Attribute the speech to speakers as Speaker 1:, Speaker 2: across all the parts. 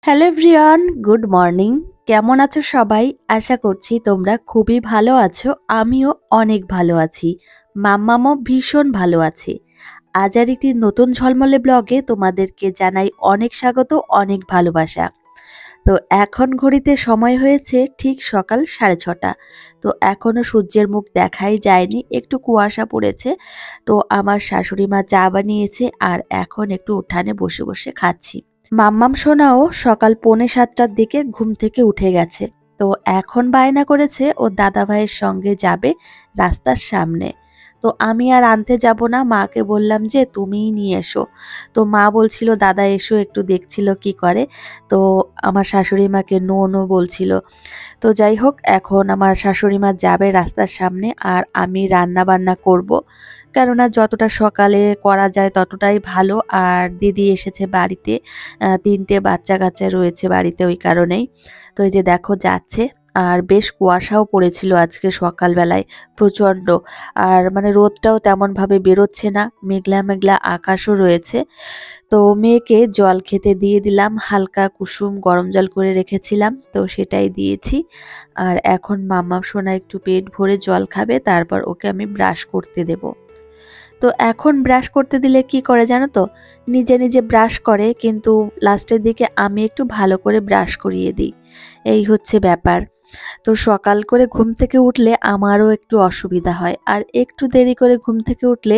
Speaker 1: Hello everyone, good morning. কেমন আছো সবাই? আশা করছি তোমরা খুবই ভালো আছো। আমিও অনেক ভালো আছি। মাম্মামও ভীষণ ভালো আছে। আজ আর একটি নতুন ঝলমলে ব্লগে তোমাদেরকে জানাই অনেক স্বাগত, অনেক ভালোবাসা। তো এখন ঘড়িতে সময় হয়েছে ঠিক সকাল 6:30। তো এখনো সূর্যের মুখ দেখাই যায়নি, একটু কুয়াশা পড়েছে। তো আমার শাশুড়ি মা চা বানিয়েছে আর এখন একটু উঠানে বসে বসে খাচ্ছি। মাম্মাম সোনাও সকাল 6:45টার দিকে ঘুম থেকে উঠে গেছে। তো এখন বায়না করেছে ও দাদা ভাইয়ের সঙ্গে যাবে রাস্তার সামনে। তো আমি আর আনতে যাব না, মাকে বললাম যে তুমিই নিয়ে এসো। তো মা বলছিল দাদা এসো, একটু দেখছিল কি করে। তো আমার শাশুড়ি মাকে নো নো বলছিল। তো যাই হোক, এখন আমার শাশুড়ি মা যাবে রাস্তার সামনে আর আমি রান্না বান্না করব। কেননা যতটা সকালে করা যায় ততটাই ভালো। আর দিদি এসেছে বাড়িতে, 3টে বাচ্চা কাচ্চা রয়েছে বাড়িতে, ওই কারণেই। তো এই যে দেখো যাচ্ছে। আর বেশ কুয়াশাও পড়েছিল আজকে সকালবেলায়, প্রচণ্ড। আর মানে রোদটাও তেমনভাবে বেরোচ্ছে না, মেঘলা মেঘলা আকাশও রয়েছে। তো মেয়েকে জল খেতে দিয়ে দিলাম, হালকা কুসুম গরম জল করে রেখেছিলাম, তো সেটাই দিয়েছি। আর এখন মাম্মা সোনা একটু পেট ভরে জল খাবে, তারপর ওকে আমি ব্রাশ করতে দেব। তো এখন ব্রাশ করতে দিলে কি করে জানো তো, নিজে নিজে ব্রাশ করে, কিন্তু লাস্টের দিকে আমি একটু ভালো করে ব্রাশ করিয়ে দিই। এই হচ্ছে ব্যাপার। তো সকাল করে ঘুম থেকে উঠলে আমারও একটু অসুবিধা হয়, আর একটু দেরি করে ঘুম থেকে উঠলে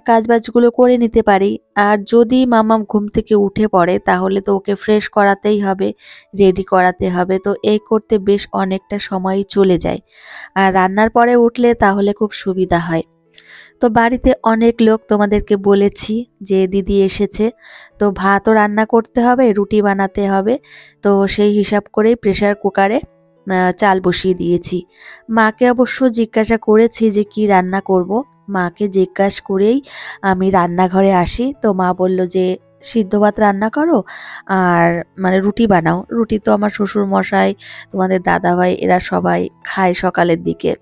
Speaker 1: কাজবাজগুলো করে নিতে পারি। আর যদি মামাম ঘুম থেকে উঠে পড়ে তাহলে তো ওকে ফ্রেশ করাতেই হবে, রেডি করাতে হবে। তো এই করতে বেশ অনেকটা সময়ই চলে যায়। আর রান্নার পরে উঠলে তাহলে খুব সুবিধা হয়। তো বাড়িতে অনেক লোক, তোমাদেরকে বলেছি যে দিদি এসেছে। তো ভাতও রান্না করতে হবে, রুটি বানাতে হবে। তো সেই হিসাব করেই প্রেসার কুকারে চাল বসিয়ে দিয়েছি। মাকে অবশ্য জিজ্ঞাসা করেছি যে কি রান্না করব। মাকে জিজ্ঞাসা করেই আমি রান্নাঘরে আসি। তো মা বলল যে সিদ্ধ ভাত রান্না করো আর মানে রুটি বানাও। রুটি তো আমার শ্বশুর মশাই, তোমাদের দাদাভাই এরা সবাই খায় সকালের দিকে।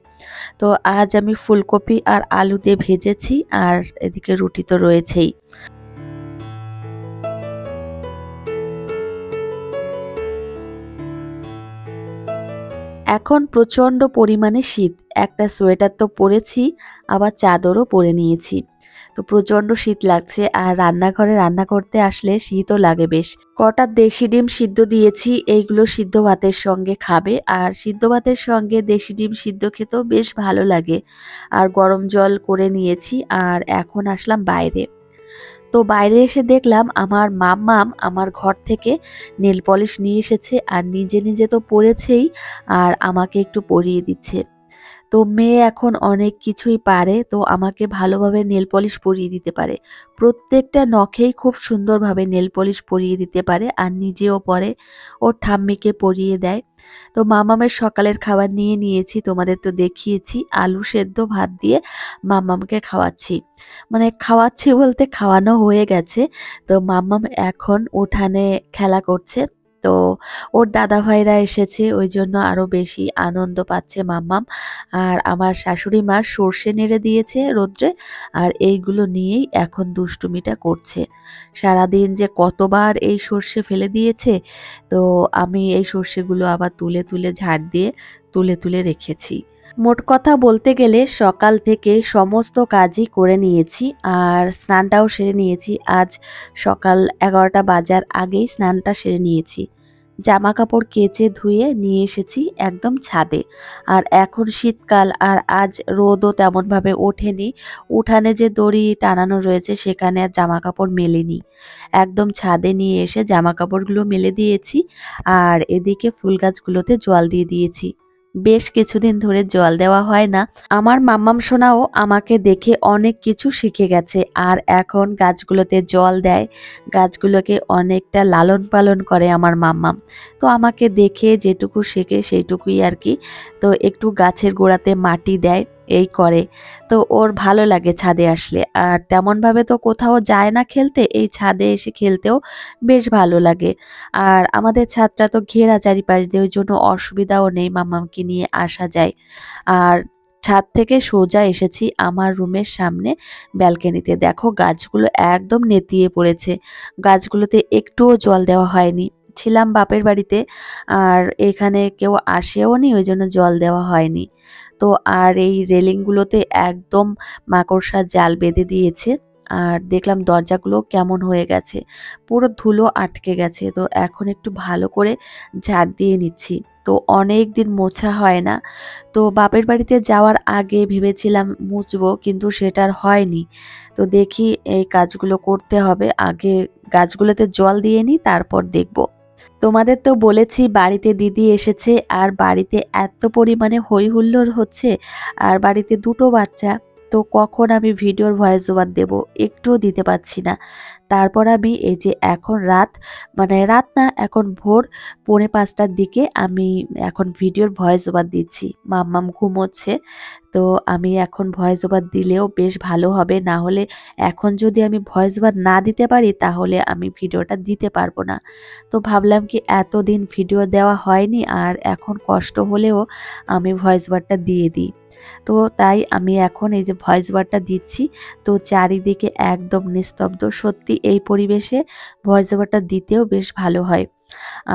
Speaker 1: তো আজ আমি ফুলকপি আর আলু দিয়ে ভেজেছি, আর এদিকে রুটি তো রয়েছেই। এখন প্রচণ্ড পরিমাণে শীত। একটা সোয়েটার তো পরেছি, আবার চাদরও পরে নিয়েছি। তো প্রচণ্ড শীত লাগছে, আর রান্নাঘরে রান্না করতে আসলে শীতও লাগে বেশ। কটা দেশি ডিম সিদ্ধ দিয়েছি, এইগুলো সিদ্ধ ভাতের সঙ্গে খাবে। আর সিদ্ধ ভাতের সঙ্গে দেশি ডিম সিদ্ধ খেতেও বেশ ভালো লাগে। আর গরম জল করে নিয়েছি, আর এখন আসলাম বাইরে। তো বাইরে এসে দেখলাম আমার মাম্মাম আমার ঘর থেকে নেল পলিশ নিয়ে এসেছে, আর নিজে নিজে তো পরেছেই, আর আমাকে একটু পরিয়ে দিচ্ছে। তো মেয়ে এখন অনেক কিছুই পারে, তো আমাকে ভালোভাবে নেল পলিশ পরিয়ে দিতে পারে। প্রত্যেকটা নখেই খুব সুন্দরভাবে নেল পলিশ পরিয়ে দিতে পারে, আর নিজেও পরে, ওর ঠাম্মিকে পরিয়ে দেয়। তো মামামের সকালের খাবার নিয়ে নিয়েছি, তোমাদের তো দেখিয়েছি। আলু সেদ্ধ ভাত দিয়ে মামামকে খাওয়াচ্ছি। মানে খাওয়াচ্ছি বলতে খাওয়ানো হয়ে গেছে। তো মাম্মাম এখন উঠানে খেলা করছে। তো ওর দাদা ভাইরা এসেছে, ওই জন্য আরো বেশি আনন্দ পাচ্ছে মাম্মাম। আর আমার শাশুড়ি মা সর্ষে নেড়ে দিয়েছে রোদ্রে, আর এইগুলো নিয়েই এখন দুষ্টুমিটা করছে। সারাদিন যে কতবার এই সর্ষে ফেলে দিয়েছে, তো আমি এই সর্ষেগুলো আবার তুলে তুলে ঝাড় দিয়ে তুলে তুলে রেখেছি। মোট কথা বলতে গেলে সকাল থেকে সমস্ত কাজই করে নিয়েছি, আর স্নানটাও সেরে নিয়েছি। আজ সকাল 11টা বাজার আগেই স্নানটা সেরে নিয়েছি। জামা কাপড় কেচে ধুয়ে নিয়ে এসেছি একদম ছাদে। আর এখন শীতকাল, আর আজ রোদও তেমনভাবে ওঠেনি। উঠানে যে দড়ি টানানো রয়েছে সেখানে আর জামা কাপড় মেলেনি। একদম ছাদে নিয়ে এসে জামা কাপড়গুলো মেলে দিয়েছি। আর এদিকে ফুল গাছগুলোতে জল দিয়ে দিয়েছি। বেশ কিছুদিন ধরে জল দেওয়া হয় না। আমার মাম্মাম সোনাও আমাকে দেখে অনেক কিছু শিখে গেছে, আর এখন গাছগুলোতে জল দেয়, গাছগুলোকে অনেকটা লালন পালন করে আমার মাম্মাম। তো আমাকে দেখে যেটুকু শেখে সেইটুকুই আর কি। তো একটু গাছের গোড়াতে মাটি দেয়, এই করে। তো ওর ভালো লাগে ছাদে আসলে। আর তেমনভাবে তো কোথাও যায় না খেলতে, এই ছাদে এসে খেলতেও বেশ ভালো লাগে। আর আমাদের ছাদটা তো ঘেরা চারিপাশ দিয়ে, ওই জন্য অসুবিধাও নেই, মাম্মামকে নিয়ে আসা যায়। আর ছাদ থেকে সোজা এসেছি আমার রুমের সামনে ব্যালকনিতে। দেখো গাছগুলো একদম নেতিয়ে পড়েছে, গাছগুলোতে একটুও জল দেওয়া হয়নি। ছিলাম বাপের বাড়িতে, আর এখানে কেউ আসেও নি, ওই জন্য জল দেওয়া হয়নি। তো আর এই রেলিংগুলোতে একদম মাকড়সার জাল বেঁধে দিয়েছে। আর দেখলাম দরজাগুলো কেমন হয়ে গেছে, পুরো ধুলো আটকে গেছে। তো এখন একটু ভালো করে ঝাড় দিয়ে নিচ্ছি। তো অনেক দিন মোছা হয় না। তো বাপের বাড়িতে যাওয়ার আগে ভেবেছিলাম মুছবো, কিন্তু সেটা আর হয়নি। তো দেখি এই কাজগুলো করতে হবে, আগে গাছগুলোতে জল দিয়ে নিই, তারপর দেখব। তোমাদের তো বলেছি বাড়িতে দিদি এসেছে, আর বাড়িতে এত পরিমাণে হই হুল্লোড় হচ্ছে, আর বাড়িতে দুটো বাচ্চা। তো কখন আমি ভিডিওর ভয়েস ওভার দেবো একটুও দিতে পারছি না। তারপর আমি এই যে এখন রাত, মানে রাত না, এখন ভোর 4:45টার দিকে আমি এখন ভিডিওর ভয়েস ওভার দিচ্ছি। মাম্মাম ঘুমোচ্ছে, তো আমি এখন ভয়েস ওভার দিলেও বেশ ভালো হবে। না হলে এখন যদি আমি ভয়েস ওভার না দিতে পারি তাহলে আমি ভিডিওটা দিতে পারবো না। তো ভাবলাম কি এতদিন ভিডিও দেওয়া হয়নি, আর এখন কষ্ট হলেও আমি ভয়েস ওভারটা দিয়ে দিই। তো তাই আমি এখন এই যে ভয়েস ওভারটা দিচ্ছি। তো চারিদিকে একদম নিস্তব্ধ, সত্যি এই পরিবেশে ভয়েস ওভারটা দিতেও বেশ ভালো হয়।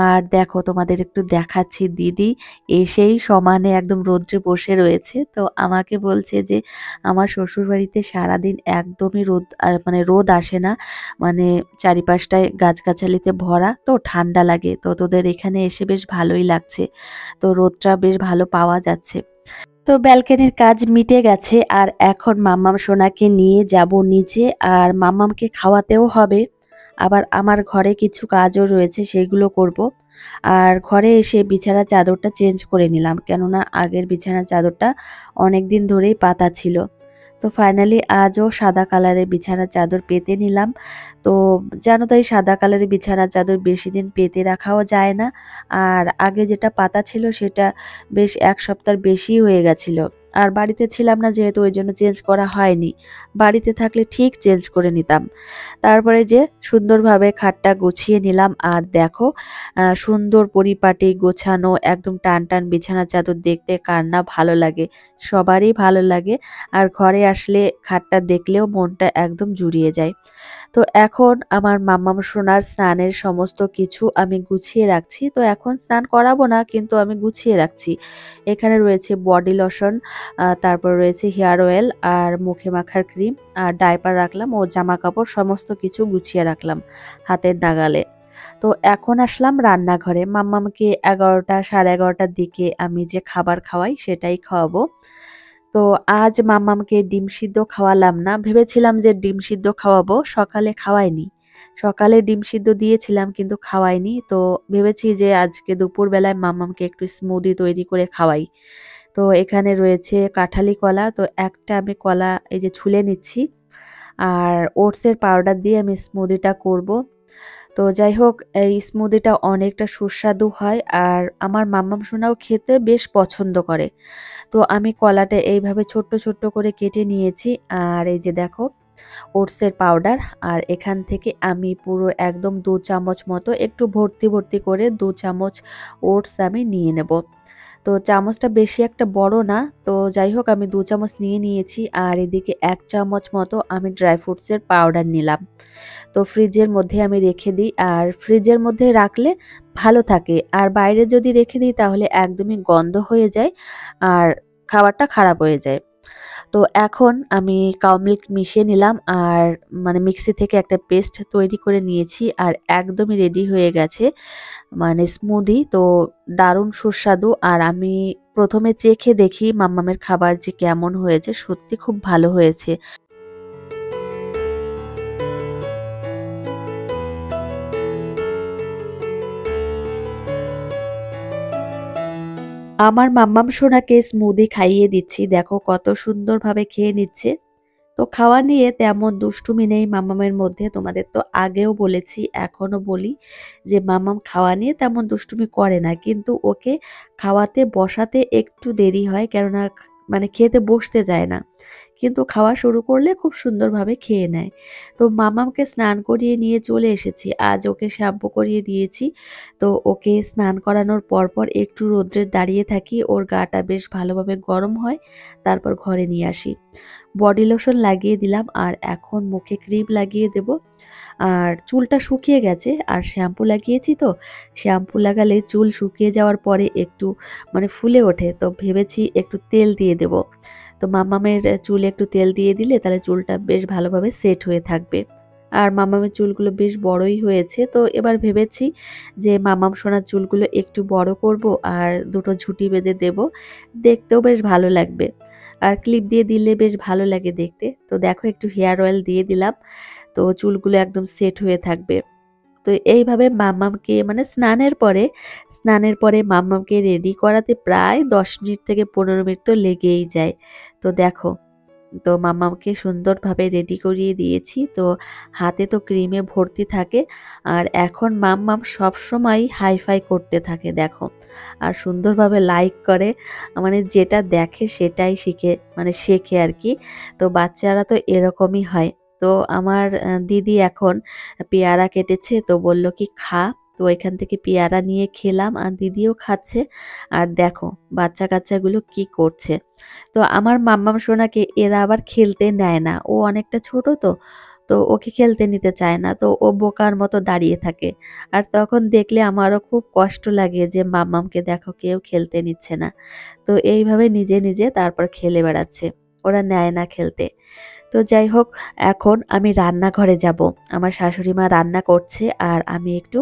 Speaker 1: আর দেখো তোমাদের একটু দেখাচ্ছি, দিদি এসেই সমানে একদম রোদ্রে বসে রয়েছে। তো আমাকে বলছে যে আমার শ্বশুরবাড়িতে সারাদিন একদমই রোদ, মানে রোদ আসে না, মানে চারিপাশটায় গাছগাছালিতে ভরা, তো ঠান্ডা লাগে। তো তোদের এখানে এসে বেশ ভালোই লাগছে, তো রোদটা বেশ ভালো পাওয়া যাচ্ছে। তো ব্যালকনির কাজ মিটে গেছে, আর এখন মাম্মাম সোনাকে নিয়ে যাব নিচে, আর মাম্মামকে খাওয়াতেও হবে। আবার আমার ঘরে কিছু কাজও রয়েছে, সেগুলো করব। আর ঘরে এসে বিছানার চাদরটা চেঞ্জ করে নিলাম, কেননা আগের বিছানার চাদরটা অনেক দিন ধরেই পাতা ছিল। তো ফাইনালি আজও সাদা কালারের বিছানার চাদর পেতে নিলাম। তো জানো তো এই সাদা কালারের বিছানার চাদর বেশি দিন পেতে রাখাও যায় না। আর আগে যেটা পাতা ছিল সেটা বেশ 1 সপ্তাহ বেশি হয়ে গেছিল। আর বাড়িতে ছিলাম না যেহেতু, ওই জন্য চেঞ্জ করা হয়নি। বাড়িতে থাকলে ঠিক চেঞ্জ করে নিতাম। তারপরে যে সুন্দরভাবে খাটটা গুছিয়ে নিলাম, আর দেখো সুন্দর পরিপাটি গোছানো একদম টান টান বিছানার চাদর দেখতে কার না ভালো লাগে, সবারই ভালো লাগে। আর ঘরে আসলে খাটটা দেখলেও মনটা একদম জুড়িয়ে যায়। তো এখন আমার মাম্মাম সোনার স্নানের সমস্ত কিছু আমি গুছিয়ে রাখছি। তো এখন স্নান করাবো না, কিন্তু আমি গুছিয়ে রাখছি। এখানে রয়েছে বডি লোশন, তারপর রয়েছে হেয়ার অয়েল, আর মুখে মাখার ক্রিম, আর ডাইপার রাখলাম, ও জামা কাপড় সমস্ত কিছু গুছিয়ে রাখলাম হাতের নাগালে। তো এখন আসলাম রান্নাঘরে। মাম্মামকে 11টা, 11:30টার দিকে আমি যে খাবার খাওয়াই সেটাই খাওয়াবো। তো আজ মাম্মামকে ডিম সিদ্ধ খাওয়ালাম না, ভেবেছিলাম যে ডিম সিদ্ধ খাওয়াবো, সকালে খাওয়াইনি। সকালে ডিম সিদ্ধ দিয়েছিলাম কিন্তু খাওয়াইনি। তো ভেবেছি যে আজকে দুপুরবেলায় মাম্মামকে একটু স্মুদি তৈরি করে খাওয়াই। তো এখানে রয়েছে কাঁঠালি কলা, তো একটা আমি কলা এই যে ছুলে নিচ্ছি। আর ওটসের পাউডার দিয়ে আমি স্মুদিটা করব। তো যাই হোক, এই স্মুদিটা অনেকটা সুস্বাদু হয়, আর আমার মাম্মাম সোনাও খেতে বেশ পছন্দ করে। তো আমি কলাটা এইভাবে ছোট্ট ছোট্ট করে কেটে নিয়েছি। আর এই যে দেখো ওটসের পাউডার, আর এখান থেকে আমি পুরো একদম 2 চামচ মতো, একটু ভর্তি ভর্তি করে 2 চামচ ওটস আমি নিয়ে নেব। তো চামচটা বেশি একটা বড় না, তো যাই হোক আমি 2 চামচ নিয়ে নিয়েছি। আর এদিকে 1 চামচ মতো আমি ড্রাই ফ্রুটসের পাউডার নিলাম। তো ফ্রিজের মধ্যে আমি রেখে দিই, আর ফ্রিজের মধ্যে রাখলে ভালো থাকে। আর বাইরে যদি রেখে দিই তাহলে একদমই গন্ধ হয়ে যায়, আর খাবারটা খারাপ হয়ে যায়। তো এখন আমি কাউ মিল্ক মিশিয়ে নিলাম, আর মানে মিক্সি থেকে একটা পেস্ট তৈরি করে নিয়েছি, আর একদমই রেডি হয়ে গেছে মানে স্মুদি। তো দারুণ সুস্বাদু। আর আমি প্রথমে চেখে দেখি মাম্মামের খাবার যে কেমন হয়েছে, সত্যি খুব ভালো হয়েছে। আমার মাম্মাম সোনাকে স্মুদি খাইয়ে দিচ্ছি, দেখো কত সুন্দরভাবে খেয়ে নিচ্ছে। তো খাওয়া নিয়ে তেমন দুষ্টুমি নেই মাম্মামের মধ্যে, তোমাদের তো আগেও বলেছি, এখনো বলি যে মাম্মাম খাওয়া নিয়ে তেমন দুষ্টুমি করে না, কিন্তু ওকে খাওয়াতে বসাতে একটু দেরি হয়, কেননা মানে খেতে বসতে যায় না। কিন্তু খাওয়া শুরু করলে খুব সুন্দরভাবে খেয়ে নেয়। তো মাম্মামকে স্নান করিয়ে নিয়ে চলে এসেছি, আজ ওকে শ্যাম্পু করিয়ে দিয়েছি। তো ওকে স্নান করানোর পরপর একটু রোদ্রে দাঁড়িয়ে থাকি, ওর গাটা বেশ ভালোভাবে গরম হয়, তারপর ঘরে নিয়ে আসি। বডি লোশন লাগিয়ে দিলাম আর এখন মুখে ক্রিম লাগিয়ে দেব। আর চুলটা শুকিয়ে গেছে আর শ্যাম্পু লাগিয়েছি, তো শ্যাম্পু লাগালে চুল শুকিয়ে যাওয়ার পরে একটু মানে ফুলে ওঠে, তো ভেবেছি একটু তেল দিয়ে দেব। তো মাম্মামের চুলে একটু তেল দিয়ে দিলে তাহলে চুলটা বেশ ভালোভাবে সেট হয়ে থাকবে। আর মামামের চুলগুলো বেশ বড়ই হয়েছে, তো এবার ভেবেছি যে মামাম সোনার চুলগুলো একটু বড় করব আর দুটো ঝুঁটি বেঁধে দেব, দেখতেও বেশ ভালো লাগবে। আর ক্লিপ দিয়ে দিলে বেশ ভালো লাগে দেখতে। তো দেখো একটু হেয়ার অয়েল দিয়ে দিলাম, তো চুলগুলো একদম সেট হয়ে থাকবে। তো এইভাবে মাম্মামকে মানে স্নানের পরে মাম্মামকে রেডি করাতে প্রায় 10 মিনিট থেকে 15 মিনিট তো লেগেই যায়। তো দেখো, তো মাম্মামকে সুন্দরভাবে রেডি করিয়ে দিয়েছি, তো হাতে তো ক্রিমে ভর্তি থাকে। আর এখন মাম্মাম সবসময় হাইফাই করতে থাকে দেখো, আর সুন্দরভাবে লাইক করে, মানে যেটা দেখে সেটাই শেখে আর কি। তো বাচ্চারা তো এরকমই হয়। তো আমার দিদি এখন পেয়ারা কেটেছে, তো বলল কি খা, তো এখান থেকে পেয়ারা নিয়ে খেলাম আর দিদিও খাচ্ছে। আর দেখো বাচ্চা কাচ্চাগুলো কি করছে। তো আমার মাম্মাম সোনাকে এরা আবার খেলতে নেয় না, ও অনেকটা ছোট, তো তো ওকে খেলতে নিতে চায় না, তো ও বোকার মতো দাঁড়িয়ে থাকে। আর তখন দেখলে আমারও খুব কষ্ট লাগে যে মাম্মামকে দেখো কেউ খেলতে নিচ্ছে না। তো এইভাবে নিজে নিজে তারপর খেলে বেড়াচ্ছে, ওরা নেয় না খেলতে। তো যাই হোক, এখন আমি রান্নাঘরে যাব। আমার শাশুড়ি মা রান্না করছে আর আমি একটু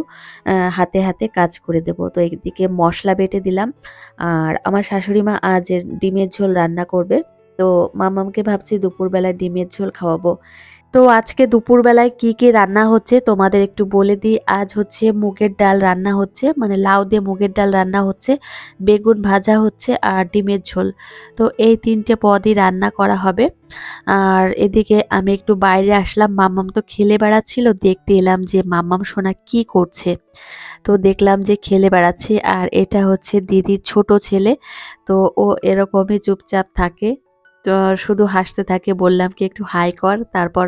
Speaker 1: হাতে হাতে কাজ করে দেব। তো একদিকে মশলা বেটে দিলাম। আর আমার শাশুড়ি মা আজ ডিমের ঝোল রান্না করবে। তো মামামকে ভাবছি দুপুরবেলা ডিমের ঝোল খাওয়াবো। তো আজকে দুপুরবেলায় কি কি রান্না হচ্ছে তোমাদের একটু বলে দিই। আজ হচ্ছে মুগের ডাল রান্না হচ্ছে, মানে লাউ দিয়ে মুগের ডাল রান্না হচ্ছে, বেগুন ভাজা হচ্ছে আর ডিমের ঝোল। তো এই 3টে পদই রান্না করা হবে। আর এদিকে আমি একটু বাইরে আসলাম, মাম্মাম তো খেলে বেড়াচ্ছিল, দেখতে এলাম যে মাম্মাম সোনা কি করছে। তো দেখলাম যে খেলে বেড়াচ্ছে, আর এটা হচ্ছে দিদির ছোট ছেলে। তো ও এরকমই চুপচাপ থাকে, তো শুধু হাসতে থাকে। বললাম কি একটু হাই কর, তারপর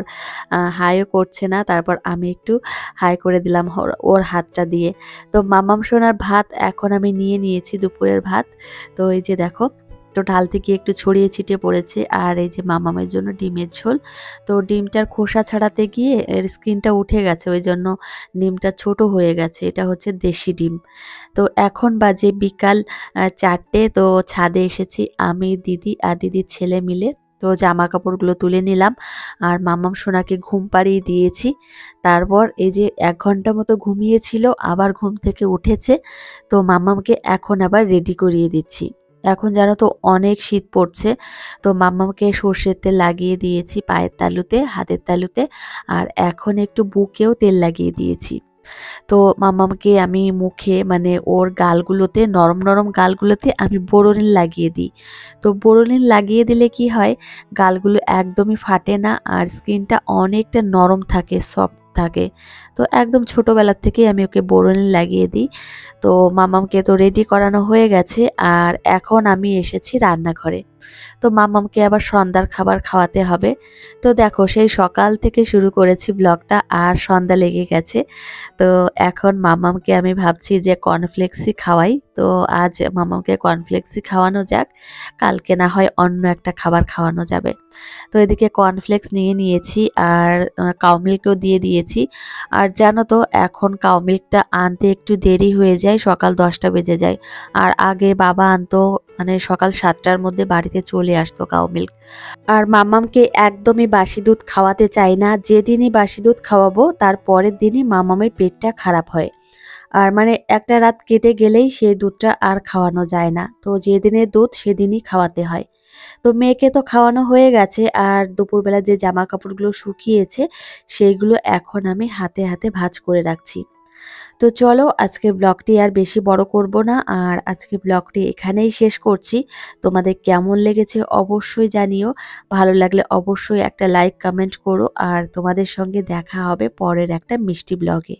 Speaker 1: হাইও করছে না, তারপর আমি একটু হাই করে দিলাম ওর হাতটা দিয়ে। তো মামাম সোনার ভাত এখন আমি নিয়ে নিয়েছি, দুপুরের ভাত। তো এই যে দেখো, তো ঢাল থেকে একটু ছড়িয়ে ছিটিয়ে পড়েছে। আর এই যে মামামের জন্য ডিমের ঝোল। তো ডিমটার খোসা ছাড়াতে গিয়ে এর স্কিনটা উঠে গেছে, ওই জন্য ডিমটা ছোট হয়ে গেছে। এটা হচ্ছে দেশি ডিম। তো এখন বাজে বিকাল 4টে। তো ছাদে এসেছি আমি, দিদি আর দিদির ছেলে মিলে। তো জামা কাপড়গুলো তুলে নিলাম আর মাম্মাম সোনাকে ঘুম পাড়িয়ে দিয়েছি। তারপর এই যে 1 ঘন্টা মতো ঘুমিয়েছিল, আবার ঘুম থেকে উঠেছে। তো মাম্মামকে এখন আবার রেডি করিয়ে দিচ্ছি। এখন জানো তো অনেক শীত পড়ছে, তো মাম্মামকে সর্ষের তেল লাগিয়ে দিয়েছি পায়ের তালুতে, হাতের তালুতে, আর এখন একটু বুকেও তেল লাগিয়ে দিয়েছি। তো মাম্মামকে আমি মুখে মানে ওর গালগুলোতে, নরম নরম গালগুলোতে আমি বোরোলিন লাগিয়ে দিই। তো বোরোলিন লাগিয়ে দিলে কি হয়, গালগুলো একদমই ফাটে না আর স্কিনটা অনেকটা নরম থাকে, সফট থাকে। তো একদম ছোটোবেলার থেকেই আমি ওকে বোরোলিন লাগিয়ে দিই। তো মাম্মামকে তো রেডি করানো হয়ে গেছে, আর এখন আমি এসেছি রান্নাঘরে। তো মাম্মামকে আবার সন্ধ্যার খাবার খাওয়াতে হবে। তো দেখো সেই সকাল থেকে শুরু করেছি ব্লগটা, আর সন্ধ্যা লেগে গেছে। তো এখন মাম্মামকে আমি ভাবছি যে কর্নফ্লেক্সই খাওয়াই। তো আজ মাম্মামকে কর্নফ্লেক্সই খাওয়ানো যাক, কালকে না হয় অন্য একটা খাবার খাওয়ানো যাবে। তো এদিকে কর্নফ্লেক্স নিয়ে নিয়েছি আর কাউ মিল্কও দিয়ে দিয়েছি। আর জানো তো এখন কাউ মিল্কটা আনতে একটু দেরি হয়ে যায়, সকাল 10টা বেজে যায়। আর আগে বাবা আনতো, মানে সকাল 7টার মধ্যে বাড়িতে চলে আসতো কাউ মিল্ক। আর মাম্মামকে একদমই বাসি দুধ খাওয়াতে চাই না, যেদিনই বাসি দুধ খাওয়াবো তার পরের দিনই মাম্মামের পেটটা খারাপ হয়। আর মানে একটা রাত কেটে গেলেই সেই দুধটা আর খাওয়ানো যায় না, তো যেদিনের দুধ সেদিনই খাওয়াতে হয়। তো মেয়েকে তো খাওয়ানো হয়ে গেছে, আর দুপুরবেলা যে জামা কাপড়গুলো শুকিয়েছে সেইগুলো এখন আমি হাতে হাতে ভাঁজ করে রাখছি। তো চলো আজকের ব্লগটি আর বেশি বড় করব না, আর আজকের ব্লগটি এখানেই শেষ করছি। তোমাদের কেমন লেগেছে অবশ্যই জানিও, ভালো লাগলে অবশ্যই একটা লাইক কমেন্ট করো। আর তোমাদের সঙ্গে দেখা হবে পরের একটা মিষ্টি ব্লগে।